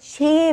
6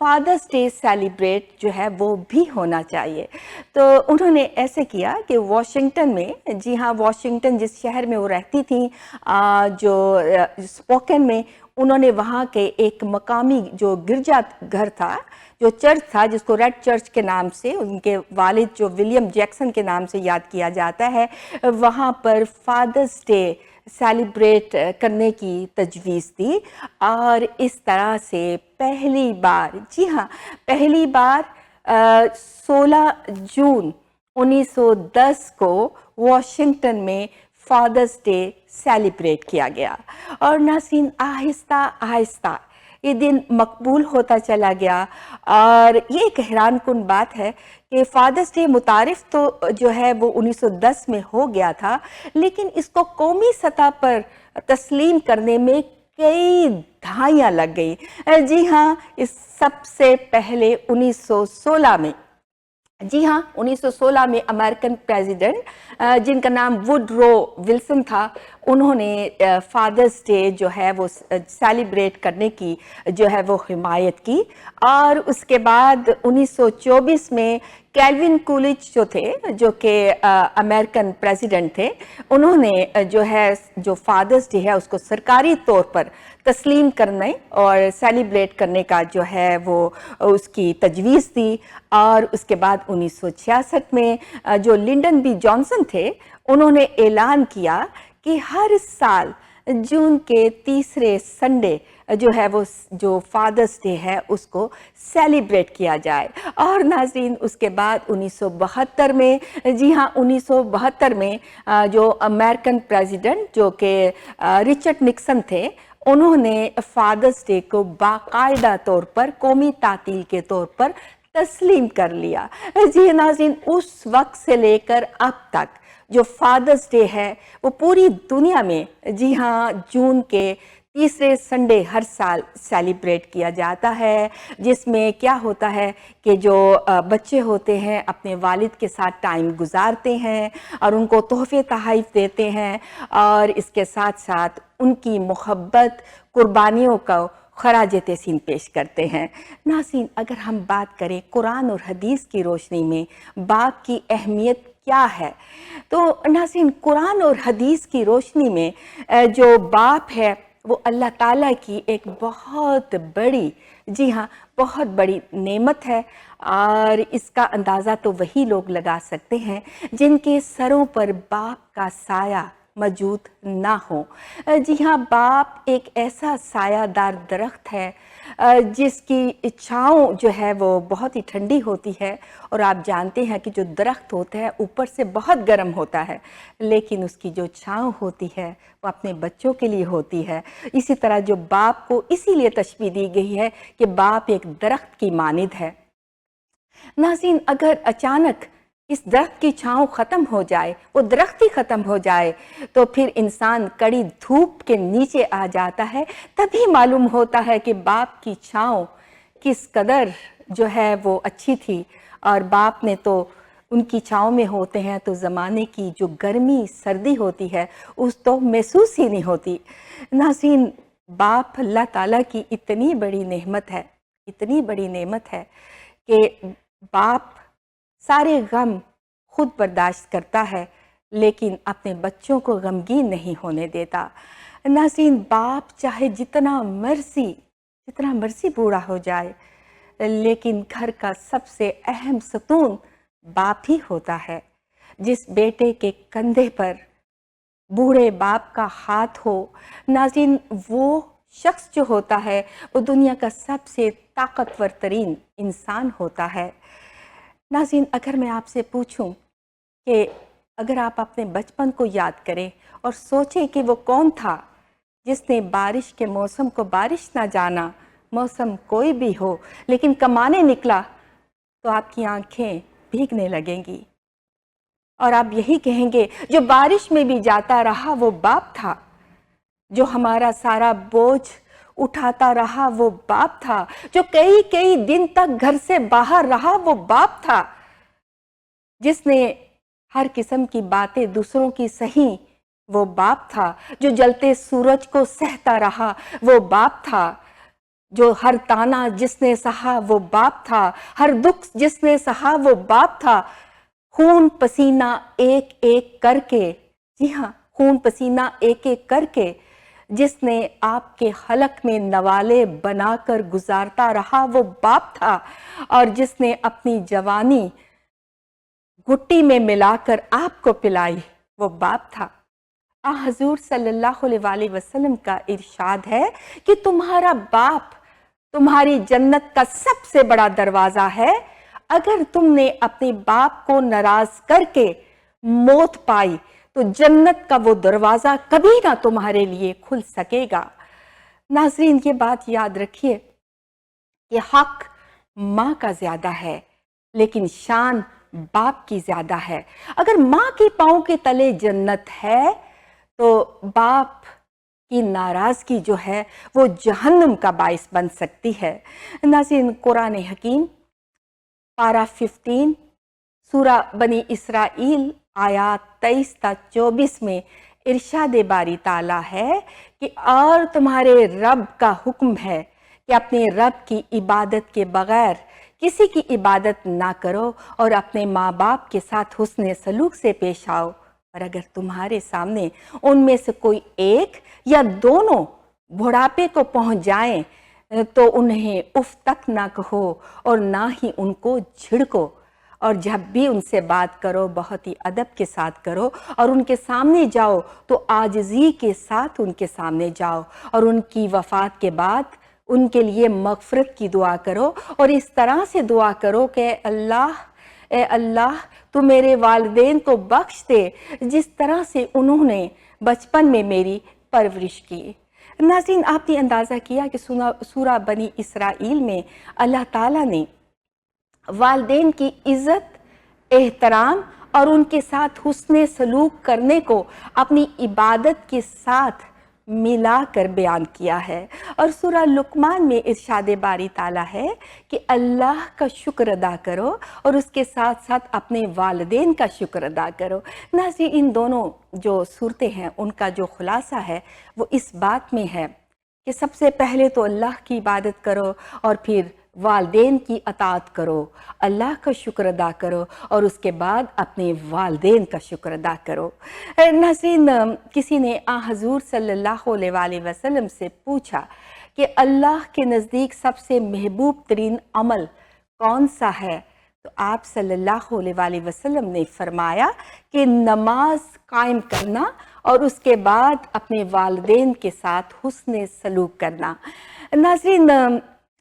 فادرس day celebrate جو ہے وہ بھی ہونا چاہیے. تو انہوں نے ایسے کیا کہ واشنگٹن میں، جی ہاں واشنگٹن جس شہر میں وہ رہتی تھیں، جو اسپوکن میں، انہوں نے وہاں کے ایک مقامی جو گرجا گھر تھا، جو چرچ تھا جس کو ریڈ چرچ کے نام سے ان کے والد جو ولیم جیکسن کے نام سے یاد کیا جاتا ہے، وہاں پر فادرس ڈے سیلیبریٹ کرنے کی تجویز دی. اور اس طرح سے پہلی بار، جی ہاں پہلی بار 16 جون 1910 کو واشنگٹن میں فادرس ڈے سیلیبریٹ کیا گیا. اور ناظرین آہستہ آہستہ یہ دن مقبول ہوتا چلا گیا. اور یہ ایک حیران کن بات ہے کہ فادرس ڈے متعارف تو جو ہے وہ 1910 میں ہو گیا تھا، لیکن اس کو قومی سطح پر تسلیم کرنے میں کئی دہائیاں لگ گئی. جی ہاں اس سب سے پہلے 1916 میں، جی ہاں 1916 میں امریکن پریزیڈنٹ جن کا نام ووڈرو ولسن تھا، انہوں نے فادرس ڈے جو ہے وہ سیلیبریٹ کرنے کی جو ہے وہ حمایت کی. اور اس کے بعد 1924 میں کیلوین کولج جو تھے، جو کہ امریکن پریزیڈنٹ تھے، انہوں نے جو فادرس ڈے ہے اس کو سرکاری طور پر تسلیم کرنے اور سیلیبریٹ کرنے کا جو ہے وہ اس کی تجویز دی. اور اس کے بعد 1966 میں جو لنڈن بی جانسن تھے، انہوں نے اعلان کیا کہ ہر سال جون کے تیسرے سنڈے جو ہے وہ جو فادرس ڈے ہے اس کو سیلیبریٹ کیا جائے. اور ناظرین اس کے بعد 1972 میں، جی ہاں 1972 میں جو امریکن پریزیڈنٹ جو کہ رچرڈ نکسن تھے، انہوں نے فادرس ڈے کو باقاعدہ طور پر قومی تعطیل کے طور پر تسلیم کر لیا. جی ناظرین اس وقت سے لے کر اب تک جو فادرس ڈے ہے وہ پوری دنیا میں، جی ہاں جون کے تیسرے سنڈے ہر سال سیلیبریٹ کیا جاتا ہے، جس میں کیا ہوتا ہے کہ جو بچے ہوتے ہیں اپنے والد کے ساتھ ٹائم گزارتے ہیں اور ان کو تحفے تحائف دیتے ہیں، اور اس کے ساتھ ساتھ ان کی محبت، قربانیوں کا خراج تحسین پیش کرتے ہیں. ناظرین اگر ہم بات کریں قرآن اور حدیث کی روشنی میں باپ کی اہمیت کیا ہے، تو ناظرین قرآن اور حدیث کی روشنی میں جو باپ ہے وہ اللہ تعالیٰ کی ایک بہت بڑی، جی ہاں بہت بڑی نعمت ہے. اور اس کا اندازہ تو وہی لوگ لگا سکتے ہیں جن کے سروں پر باپ کا سایہ موجود نہ ہو. جی ہاں باپ ایک ایسا سایہ دار درخت ہے جس کی چھاؤں جو ہے وہ بہت ہی ٹھنڈی ہوتی ہے. اور آپ جانتے ہیں کہ جو درخت ہوتا ہے اوپر سے بہت گرم ہوتا ہے، لیکن اس کی جو چھاؤں ہوتی ہے وہ اپنے بچوں کے لیے ہوتی ہے. اسی طرح جو باپ کو اسی لیے تشبیہ دی گئی ہے کہ باپ ایک درخت کی مانند ہے. ناظرین اگر اچانک اس درخت کی چھاؤں ختم ہو جائے، وہ درخت ہی ختم ہو جائے، تو پھر انسان کڑی دھوپ کے نیچے آ جاتا ہے. تبھی معلوم ہوتا ہے کہ باپ کی چھاؤں کس قدر جو ہے وہ اچھی تھی. اور باپ نے تو ان کی چھاؤں میں ہوتے ہیں تو زمانے کی جو گرمی سردی ہوتی ہے اس تو محسوس ہی نہیں ہوتی. ناظرین باپ اللہ تعالیٰ کی اتنی بڑی نعمت ہے، اتنی بڑی نعمت ہے کہ باپ سارے غم خود برداشت کرتا ہے لیکن اپنے بچوں کو غمگین نہیں ہونے دیتا. ناظرین باپ چاہے جتنا مرضی بوڑھا ہو جائے، لیکن گھر کا سب سے اہم ستون باپ ہی ہوتا ہے. جس بیٹے کے کندھے پر بوڑھے باپ کا ہاتھ ہو، ناظرین وہ شخص جو ہوتا ہے وہ دنیا کا سب سے طاقتور ترین انسان ہوتا ہے. ناظرین اگر میں آپ سے پوچھوں کہ اگر آپ اپنے بچپن کو یاد کریں اور سوچیں کہ وہ کون تھا جس نے بارش کے موسم کو بارش نہ جانا، موسم کوئی بھی ہو لیکن کمانے نکلا، تو آپ کی آنکھیں بھیگنے لگیں گی اور آپ یہی کہیں گے جو بارش میں بھی جاتا رہا وہ باپ تھا، جو ہمارا سارا بوجھ اٹھاتا رہا وہ باپ تھا، جو کئی دن تک گھر سے باہر رہا وہ باپ تھا، جس نے ہر قسم کی باتیں دوسروں کی سہیں وہ باپ تھا، جو جلتے سورج کو سہتا رہا وہ باپ تھا، جو ہر تانا جس نے سہا وہ باپ تھا، ہر دکھ جس نے سہا وہ باپ تھا، خون پسینہ ایک ایک کر کے، جی ہاں، خون پسینہ ایک ایک کر کے جس نے آپ کے حلق میں نوالے بنا کر گزارتا رہا وہ باپ تھا، اور جس نے اپنی جوانی گھٹی میں ملا کر آپ کو پلائی وہ باپ تھا۔ حضور صلی اللہ علیہ وآلہ وسلم کا ارشاد ہے کہ تمہارا باپ تمہاری جنت کا سب سے بڑا دروازہ ہے۔ اگر تم نے اپنے باپ کو ناراض کر کے موت پائی تو جنت کا وہ دروازہ کبھی نہ تمہارے لیے کھل سکے گا۔ ناظرین، یہ بات یاد رکھیے کہ حق ماں کا زیادہ ہے لیکن شان باپ کی زیادہ ہے۔ اگر ماں کے پاؤں کے تلے جنت ہے تو باپ کی ناراضگی جو ہے وہ جہنم کا باعث بن سکتی ہے۔ ناظرین، قرآن حکیم پارہ 15 سورہ بنی اسرائیل آیات 23 تا 24 میں ارشاد باری تعالیٰ ہے کہ اور تمہارے رب کا حکم ہے کہ اپنے رب کی عبادت کے بغیر کسی کی عبادت نہ کرو اور اپنے ماں باپ کے ساتھ حسن سلوک سے پیش آؤ، اور اگر تمہارے سامنے ان میں سے کوئی ایک یا دونوں بڑھاپے کو پہنچ جائیں تو انہیں اف تک نہ کہو اور نہ ہی ان کو جھڑکو، اور جب بھی ان سے بات کرو بہت ہی ادب کے ساتھ کرو، اور ان کے سامنے جاؤ تو عاجزی کے ساتھ ان کے سامنے جاؤ، اور ان کی وفات کے بعد ان کے لیے مغفرت کی دعا کرو، اور اس طرح سے دعا کرو کہ اے اللہ تو میرے والدین کو بخش دے جس طرح سے انہوں نے بچپن میں میری پرورش کی۔ ناظرین، آپ نے اندازہ کیا کہ سورہ بنی اسرائیل میں اللہ تعالیٰ نے والدین کی عزت، احترام اور ان کے ساتھ حسن سلوک کرنے کو اپنی عبادت کے ساتھ ملا کر بیان کیا ہے، اور سورہ لقمان میں ارشاد باری تعالیٰ ہے کہ اللہ کا شکر ادا کرو اور اس کے ساتھ ساتھ اپنے والدین کا شکر ادا کرو۔ ناظرین، ان دونوں جو صورتیں ہیں ان کا جو خلاصہ ہے وہ اس بات میں ہے کہ سب سے پہلے تو اللہ کی عبادت کرو اور پھر والدین کی اطاعت کرو، اللہ کا شکر ادا کرو اور اس کے بعد اپنے والدین کا شکر ادا کرو۔ ناظرین، کسی نے حضور صلی اللہ علیہ وآلہ وسلم سے پوچھا کہ اللہ کے نزدیک سب سے محبوب ترین عمل کون سا ہے؟ تو آپ صلی اللہ علیہ وآلہ وسلم نے فرمایا کہ نماز قائم کرنا اور اس کے بعد اپنے والدین کے ساتھ حسن سلوک کرنا۔ ناظرین،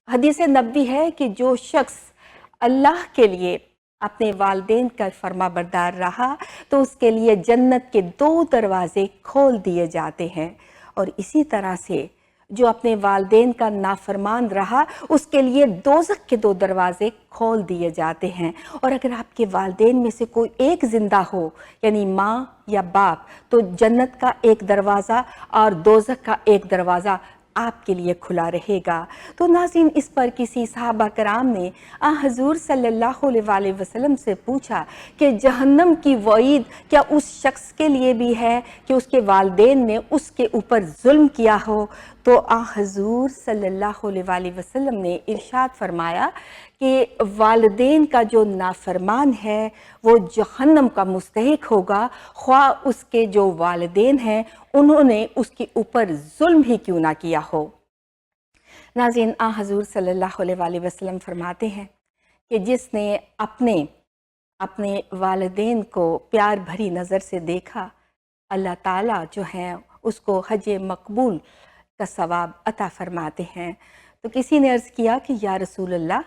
حدیث نبوی ہے کہ جو شخص اللہ کے لیے اپنے والدین کا فرما بردار رہا تو اس کے لیے جنت کے 2 دروازے کھول دیے جاتے ہیں، اور اسی طرح سے جو اپنے والدین کا نافرمان رہا اس کے لیے دوزخ کے 2 دروازے کھول دیے جاتے ہیں۔ اور اگر آپ کے والدین میں سے کوئی ایک زندہ ہو یعنی ماں یا باپ تو جنت کا 1 دروازہ اور دوزخ کا 1 دروازہ آپ کے لیے کھلا رہے گا۔ تو ناظرین، اس پر کسی صحابہ کرام نے حضور صلی اللہ علیہ وآلہ وسلم سے پوچھا کہ جہنم کی وعید کیا اس شخص کے لیے بھی ہے کہ اس کے والدین نے اس کے اوپر ظلم کیا ہو؟ تو حضور صلی اللہ علیہ وآلہ وسلم نے ارشاد فرمایا کہ والدین کا جو نافرمان ہے وہ جہنم کا مستحق ہوگا، خواہ اس کے جو والدین ہیں انہوں نے اس کے اوپر ظلم ہی کیوں نہ کیا ہو۔ ناظرین، حضور صلی اللہ علیہ وآلہ وسلم فرماتے ہیں کہ جس نے اپنے والدین کو پیار بھری نظر سے دیکھا، اللہ تعالیٰ جو ہیں اس کو حج مقبول کا ثواب عطا فرماتے ہیں۔ تو کسی نے عرض کیا کہ یا رسول اللہ،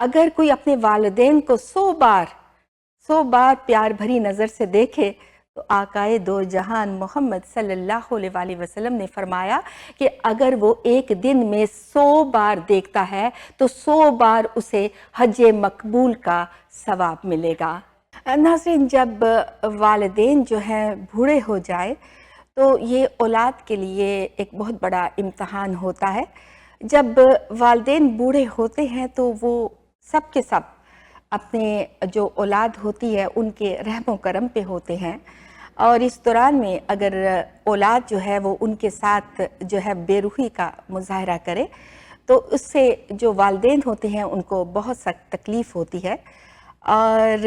اگر کوئی اپنے والدین کو 100 بار پیار بھری نظر سے دیکھے تو آقائے 2 جہان محمد صلی اللہ علیہ وآلہ وسلم نے فرمایا کہ اگر وہ ایک دن میں 100 بار دیکھتا ہے تو 100 بار اسے حج مقبول کا ثواب ملے گا۔ ناظرین، جب والدین جو ہیں بوڑھے ہو جائے تو یہ اولاد کے لیے ایک بہت بڑا امتحان ہوتا ہے۔ جب والدین بوڑھے ہوتے ہیں تو وہ سب کے سب اپنے جو اولاد ہوتی ہے ان کے رحم و کرم پہ ہوتے ہیں، اور اس دوران میں اگر اولاد جو ہے وہ ان کے ساتھ جو ہے بے روحی کا مظاہرہ کرے تو اس سے جو والدین ہوتے ہیں ان کو بہت سخت تکلیف ہوتی ہے، اور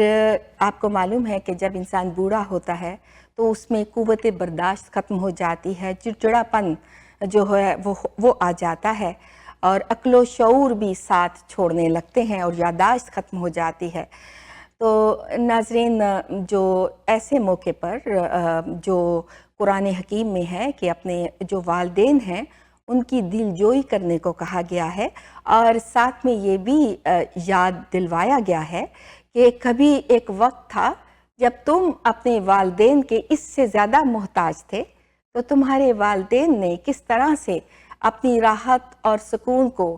آپ کو معلوم ہے کہ جب انسان بوڑھا ہوتا ہے تو اس میں قوت برداشت ختم ہو جاتی ہے، چڑچڑاپن جو ہے وہ آ جاتا ہے، اور عقل و شعور بھی ساتھ چھوڑنے لگتے ہیں اور یادداشت ختم ہو جاتی ہے۔ تو ناظرین، جو ایسے موقع پر جو قرآن حکیم میں ہے کہ اپنے جو والدین ہیں ان کی دل جوئی کرنے کو کہا گیا ہے، اور ساتھ میں یہ بھی یاد دلوایا گیا ہے کہ کبھی ایک وقت تھا جب تم اپنے والدین کے اس سے زیادہ محتاج تھے، تو تمہارے والدین نے کس طرح سے اپنی راحت اور سکون کو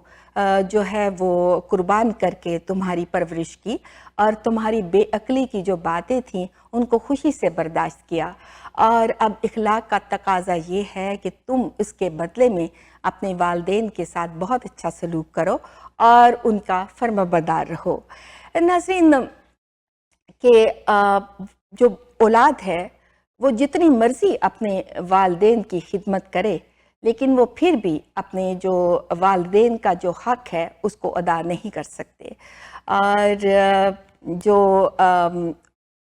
جو ہے وہ قربان کر کے تمہاری پرورش کی، اور تمہاری بے عقلی کی جو باتیں تھیں ان کو خوشی سے برداشت کیا، اور اب اخلاق کا تقاضا یہ ہے کہ تم اس کے بدلے میں اپنے والدین کے ساتھ بہت اچھا سلوک کرو اور ان کا فرمانبردار رہو۔ ناظرین، کہ جو اولاد ہے وہ جتنی مرضی اپنے والدین کی خدمت کرے، لیکن وہ پھر بھی اپنے جو والدین کا جو حق ہے اس کو ادا نہیں کر سکتے، اور جو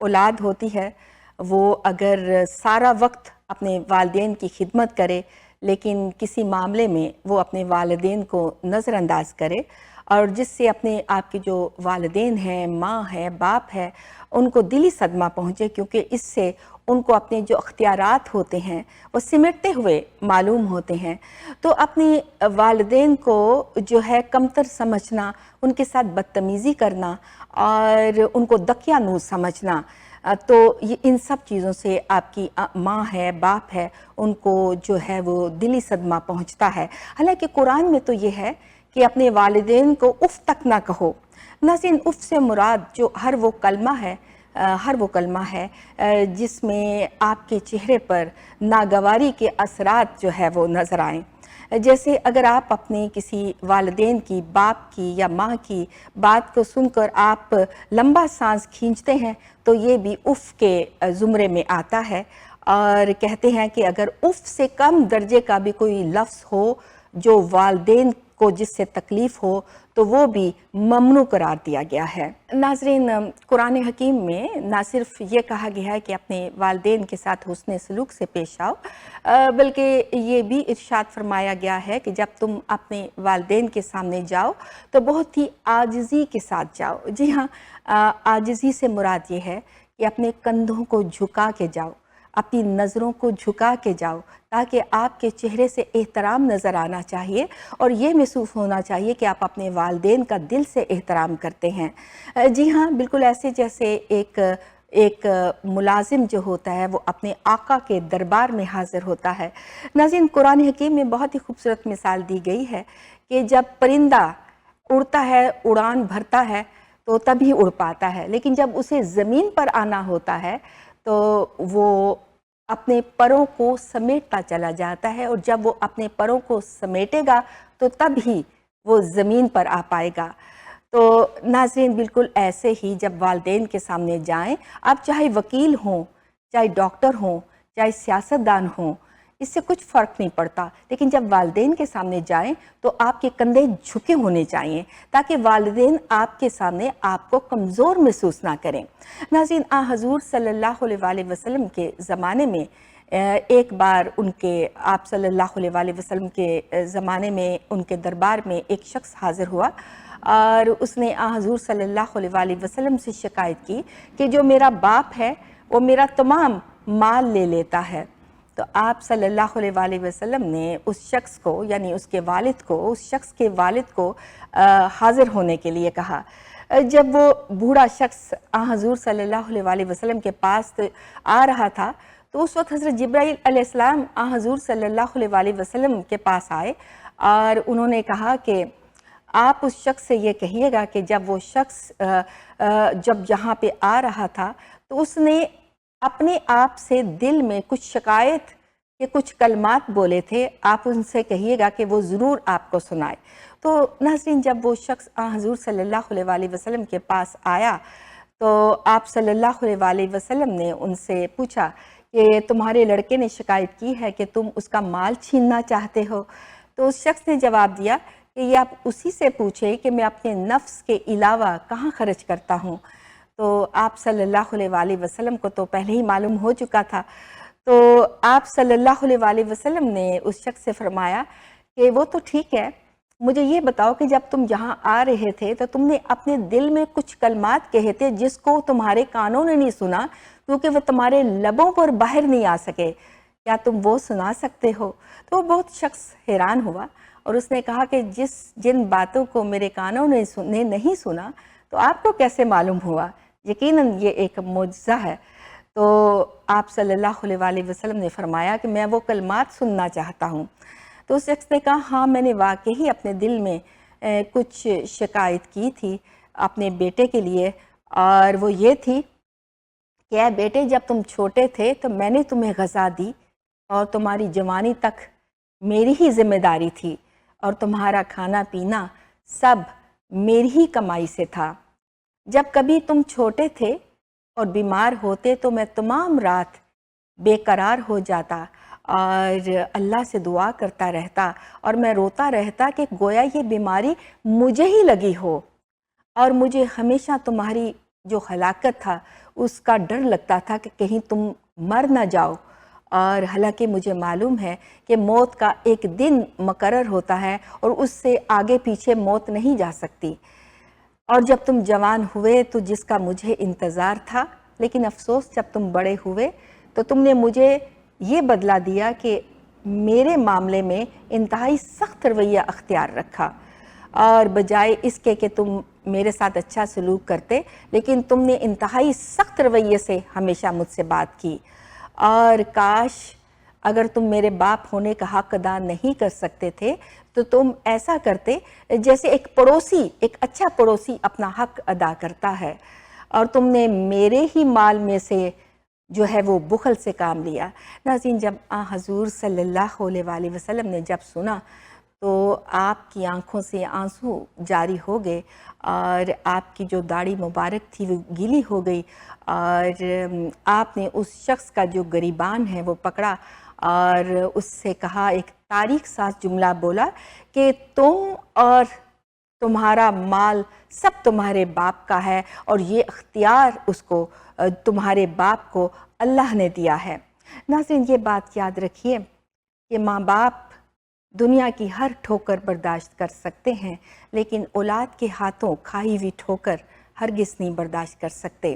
اولاد ہوتی ہے وہ اگر سارا وقت اپنے والدین کی خدمت کرے لیکن کسی معاملے میں وہ اپنے والدین کو نظر انداز کرے، اور جس سے اپنے آپ کے جو والدین ہیں، ماں ہے، باپ ہے، ان کو دلی صدمہ پہنچے، کیونکہ اس سے ان کو اپنے جو اختیارات ہوتے ہیں وہ سمٹتے ہوئے معلوم ہوتے ہیں، تو اپنے والدین کو جو ہے کمتر سمجھنا، ان کے ساتھ بدتمیزی کرنا اور ان کو دقیانوس سمجھنا، تو یہ ان سب چیزوں سے آپ کی ماں ہے، باپ ہے، ان کو جو ہے وہ دلی صدمہ پہنچتا ہے۔ حالانکہ قرآن میں تو یہ ہے کہ اپنے والدین کو اف تک نہ کہو۔ ناظرین، اف سے مراد جو ہر وہ کلمہ ہے جس میں آپ کے چہرے پر ناگواری کے اثرات جو ہے وہ نظر آئیں۔ جیسے اگر آپ اپنے کسی والدین کی، باپ کی یا ماں کی بات کو سن کر آپ لمبا سانس کھینچتے ہیں تو یہ بھی اف کے زمرے میں آتا ہے، اور کہتے ہیں کہ اگر اف سے کم درجے کا بھی کوئی لفظ ہو جو والدین کو جس سے تکلیف ہو تو وہ بھی ممنوع قرار دیا گیا ہے۔ ناظرین، قرآن حکیم میں نہ صرف یہ کہا گیا ہے کہ اپنے والدین کے ساتھ حسن سلوک سے پیش آؤ، بلکہ یہ بھی ارشاد فرمایا گیا ہے کہ جب تم اپنے والدین کے سامنے جاؤ تو بہت ہی عاجزی کے ساتھ جاؤ۔ جی ہاں، عاجزی سے مراد یہ ہے کہ اپنے کندھوں کو جھکا کے جاؤ، اپنی نظروں کو جھکا کے جاؤ، تاکہ آپ کے چہرے سے احترام نظر آنا چاہیے اور یہ محسوس ہونا چاہیے کہ آپ اپنے والدین کا دل سے احترام کرتے ہیں۔ جی ہاں، بالکل ایسے جیسے ایک ملازم جو ہوتا ہے وہ اپنے آقا کے دربار میں حاضر ہوتا ہے۔ ناظرین، قرآن حکیم میں بہت ہی خوبصورت مثال دی گئی ہے کہ جب پرندہ اڑتا ہے، اڑان بھرتا ہے تو تبھی اڑ پاتا ہے، لیکن جب اسے زمین پر آنا ہوتا ہے تو وہ اپنے پروں کو سمیٹتا چلا جاتا ہے، اور جب وہ اپنے پروں کو سمیٹے گا تو تب ہی وہ زمین پر آ پائے گا۔ تو ناظرین، بالکل ایسے ہی جب والدین کے سامنے جائیں، آپ چاہے وکیل ہوں، چاہے ڈاکٹر ہوں، چاہے سیاستدان ہوں، اس سے کچھ فرق نہیں پڑتا، لیکن جب والدین کے سامنے جائیں تو آپ کے کندھے جھکے ہونے چاہیے تاکہ والدین آپ کے سامنے آپ کو کمزور محسوس نہ کریں۔ ناظرین، حضور صلی اللہ علیہ وسلم کے زمانے میں ایک بار آپ صلی اللہ علیہ وسلم کے زمانے میں ان کے دربار میں ایک شخص حاضر ہوا، اور اس نے حضور صلی اللہ علیہ وسلم سے شکایت کی کہ جو میرا باپ ہے وہ میرا تمام مال لے لیتا ہے۔ تو آپ صلی اللہ علیہ وسلم نے اس شخص کو، یعنی اس شخص کے والد کو حاضر ہونے کے لیے کہا۔ جب وہ بوڑھا شخص حضور صلی اللہ علیہ وسلم کے پاس آ رہا تھا تو اس وقت حضرت جبرائیل علیہ السلام حضور صلی اللہ علیہ وسلم کے پاس آئے، اور انہوں نے کہا کہ آپ اس شخص سے یہ کہیے گا کہ جب وہ شخص جب یہاں پہ آ رہا تھا تو اس نے اپنے آپ سے دل میں کچھ شکایت کے کچھ کلمات بولے تھے، آپ ان سے کہیے گا کہ وہ ضرور آپ کو سنائے۔ تو ناظرین، جب وہ شخص حضور صلی اللہ علیہ وسلم کے پاس آیا تو آپ صلی اللہ علیہ وسلم نے ان سے پوچھا کہ تمہارے لڑکے نے شکایت کی ہے کہ تم اس کا مال چھیننا چاہتے ہو۔ تو اس شخص نے جواب دیا کہ یہ آپ اسی سے پوچھیں کہ میں اپنے نفس کے علاوہ کہاں خرچ کرتا ہوں۔ تو آپ صلی اللہ علیہ وآلہ وسلم کو تو پہلے ہی معلوم ہو چکا تھا، تو آپ صلی اللہ علیہ وآلہ وسلم نے اس شخص سے فرمایا کہ وہ تو ٹھیک ہے، مجھے یہ بتاؤ کہ جب تم یہاں آ رہے تھے تو تم نے اپنے دل میں کچھ کلمات کہے تھے جس کو تمہارے کانوں نے نہیں سنا کیونکہ وہ تمہارے لبوں پر باہر نہیں آ سکے، کیا تم وہ سنا سکتے ہو؟ تو وہ بہت شخص حیران ہوا اور اس نے کہا کہ جن باتوں کو میرے کانوں نے نہیں سنا تو آپ کو کیسے معلوم ہوا؟ یقیناً یہ ایک معجزہ ہے۔ تو آپ صلی اللہ علیہ وآلہ وسلم نے فرمایا کہ میں وہ کلمات سننا چاہتا ہوں۔ تو اس شخص نے کہا ہاں میں نے واقعی اپنے دل میں کچھ شکایت کی تھی اپنے بیٹے کے لیے، اور وہ یہ تھی کہ اے بیٹے جب تم چھوٹے تھے تو میں نے تمہیں غذا دی اور تمہاری جوانی تک میری ہی ذمہ داری تھی اور تمہارا کھانا پینا سب میری ہی کمائی سے تھا۔ جب کبھی تم چھوٹے تھے اور بیمار ہوتے تو میں تمام رات بے قرار ہو جاتا اور اللہ سے دعا کرتا رہتا اور میں روتا رہتا کہ گویا یہ بیماری مجھے ہی لگی ہو، اور مجھے ہمیشہ تمہاری جو ہلاکت تھا اس کا ڈر لگتا تھا کہ کہیں تم مر نہ جاؤ، اور حالانکہ مجھے معلوم ہے کہ موت کا ایک دن مقرر ہوتا ہے اور اس سے آگے پیچھے موت نہیں جا سکتی۔ اور جب تم جوان ہوئے تو جس کا مجھے انتظار تھا، لیکن افسوس جب تم بڑے ہوئے تو تم نے مجھے یہ بدلہ دیا کہ میرے معاملے میں انتہائی سخت رویہ اختیار رکھا، اور بجائے اس کے کہ تم میرے ساتھ اچھا سلوک کرتے لیکن تم نے انتہائی سخت رویے سے ہمیشہ مجھ سے بات کی، اور کاش اگر تم میرے باپ ہونے کا حق ادا نہیں کر سکتے تھے تو تم ایسا کرتے جیسے ایک اچھا پڑوسی اپنا حق ادا کرتا ہے، اور تم نے میرے ہی مال میں سے جو ہے وہ بخل سے کام لیا۔ ناظرین، جب حضور صلی اللہ علیہ وآلہ وسلم نے جب سنا تو آپ کی آنکھوں سے آنسو جاری ہو گئے، اور آپ کی جو داڑھی مبارک تھی وہ گیلی ہو گئی، اور آپ نے اس شخص کا جو گریبان ہے وہ پکڑا اور اس سے کہا، ایک تاریخ ساز جملہ بولا کہ تم اور تمہارا مال سب تمہارے باپ کا ہے، اور یہ اختیار اس کو تمہارے باپ کو اللہ نے دیا ہے۔ ناظرین، یہ بات یاد رکھیے کہ ماں باپ دنیا کی ہر ٹھوکر برداشت کر سکتے ہیں، لیکن اولاد کے ہاتھوں کھائی ہوئی ٹھوکر ہرگز نہیں برداشت کر سکتے،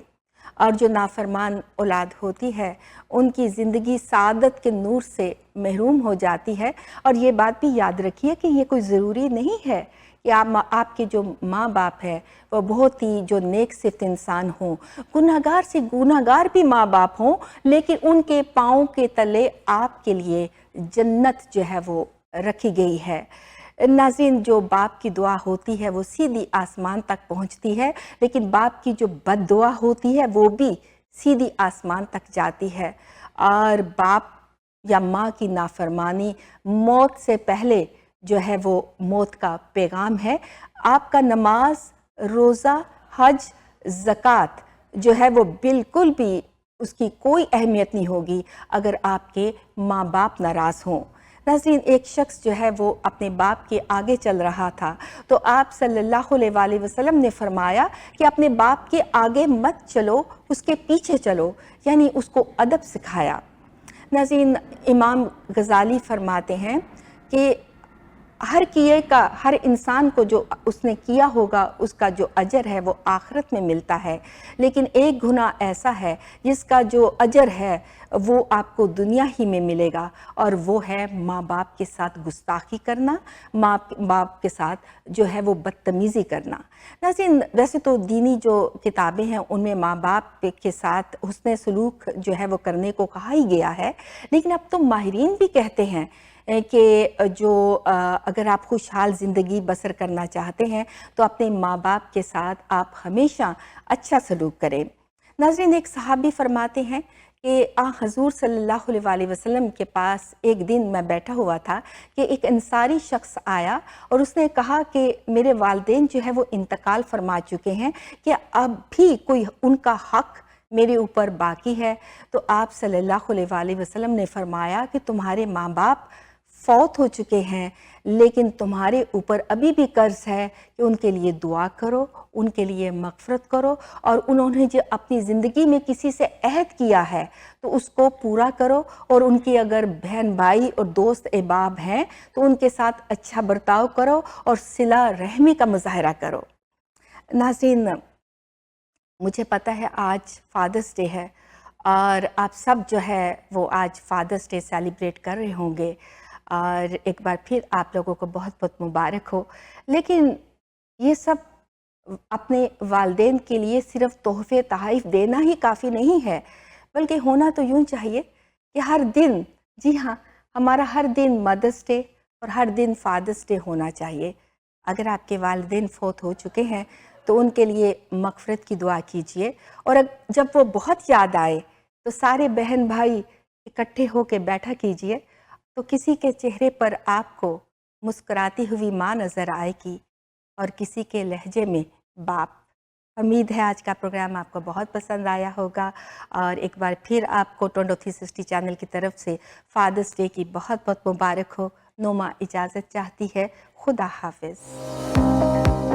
اور جو نافرمان اولاد ہوتی ہے ان کی زندگی سعادت کے نور سے محروم ہو جاتی ہے۔ اور یہ بات بھی یاد رکھیے کہ یہ کوئی ضروری نہیں ہے کہ آپ کے جو ماں باپ ہے وہ بہت ہی جو نیک صفت انسان ہوں، گناہگار سے گناہگار بھی ماں باپ ہوں، لیکن ان کے پاؤں کے تلے آپ کے لیے جنت جو ہے وہ رکھی گئی ہے۔ ناظرین، جو باپ کی دعا ہوتی ہے وہ سیدھی آسمان تک پہنچتی ہے، لیکن باپ کی جو بد دعا ہوتی ہے وہ بھی سیدھی آسمان تک جاتی ہے، اور باپ یا ماں کی نافرمانی موت سے پہلے جو ہے وہ موت کا پیغام ہے۔ آپ کا نماز، روزہ، حج، زکوٰۃ جو ہے وہ بالکل بھی اس کی کوئی اہمیت نہیں ہوگی اگر آپ کے ماں باپ ناراض ہوں۔ ناظرین، ایک شخص جو ہے وہ اپنے باپ کے آگے چل رہا تھا تو آپ صلی اللہ علیہ وآلہ وسلم نے فرمایا کہ اپنے باپ کے آگے مت چلو، اس کے پیچھے چلو، یعنی اس کو ادب سکھایا۔ ناظرین، امام غزالی فرماتے ہیں کہ ہر انسان کو جو اس نے کیا ہوگا اس کا جو اجر ہے وہ آخرت میں ملتا ہے، لیکن ایک گناہ ایسا ہے جس کا جو اجر ہے وہ آپ کو دنیا ہی میں ملے گا، اور وہ ہے ماں باپ کے ساتھ گستاخی کرنا، ماں باپ کے ساتھ جو ہے وہ بدتمیزی کرنا۔ ناظرین، ویسے تو دینی جو کتابیں ہیں ان میں ماں باپ کے ساتھ حسن سلوک جو ہے وہ کرنے کو کہا ہی گیا ہے، لیکن اب تو ماہرین بھی کہتے ہیں کہ اگر آپ خوشحال زندگی بسر کرنا چاہتے ہیں تو اپنے ماں باپ کے ساتھ آپ ہمیشہ اچھا سلوک کریں۔ ناظرین، ایک صحابی فرماتے ہیں کہ حضور صلی اللہ علیہ وآلہ وسلم کے پاس ایک دن میں بیٹھا ہوا تھا کہ ایک انصاری شخص آیا اور اس نے کہا کہ میرے والدین جو ہے وہ انتقال فرما چکے ہیں، کہ اب بھی کوئی ان کا حق میرے اوپر باقی ہے؟ تو آپ صلی اللہ علیہ وآلہ وسلم نے فرمایا کہ تمہارے ماں باپ فوت ہو چکے ہیں لیکن تمہارے اوپر ابھی بھی قرض ہے کہ ان کے لیے دعا کرو، ان کے لیے مغفرت کرو، اور انہوں نے جو اپنی زندگی میں کسی سے عہد کیا ہے تو اس کو پورا کرو، اور ان کی اگر بہن بھائی اور دوست احباب ہیں تو ان کے ساتھ اچھا برتاؤ کرو اور صلہ رحمی کا مظاہرہ کرو۔ ناظرین، مجھے پتہ ہے آج فادرس ڈے ہے اور آپ سب جو ہے وہ آج فادرس ڈے سیلیبریٹ کر رہے ہوں گے، اور ایک بار پھر آپ لوگوں کو بہت بہت مبارک ہو۔ لیکن یہ سب اپنے والدین کے لیے صرف تحفے تحائف دینا ہی کافی نہیں ہے، بلکہ ہونا تو یوں چاہیے کہ ہر دن، جی ہاں، ہمارا ہر دن مدرس ڈے اور ہر دن فادرس ڈے ہونا چاہیے۔ اگر آپ کے والدین فوت ہو چکے ہیں تو ان کے لیے مغفرت کی دعا کیجئے، اور جب وہ بہت یاد آئے تو سارے بہن بھائی اکٹھے ہو کے بیٹھا کیجئے، تو کسی کے چہرے پر آپ کو مسکراتی ہوئی ماں نظر آئے گی اور کسی کے لہجے میں باپ۔ امید ہے آج کا پروگرام آپ کو بہت پسند آیا ہوگا، اور ایک بار پھر آپ کو 2360 چینل کی طرف سے فادرس ڈے کی بہت بہت مبارک ہو۔ نوما اجازت چاہتی ہے، خدا حافظ۔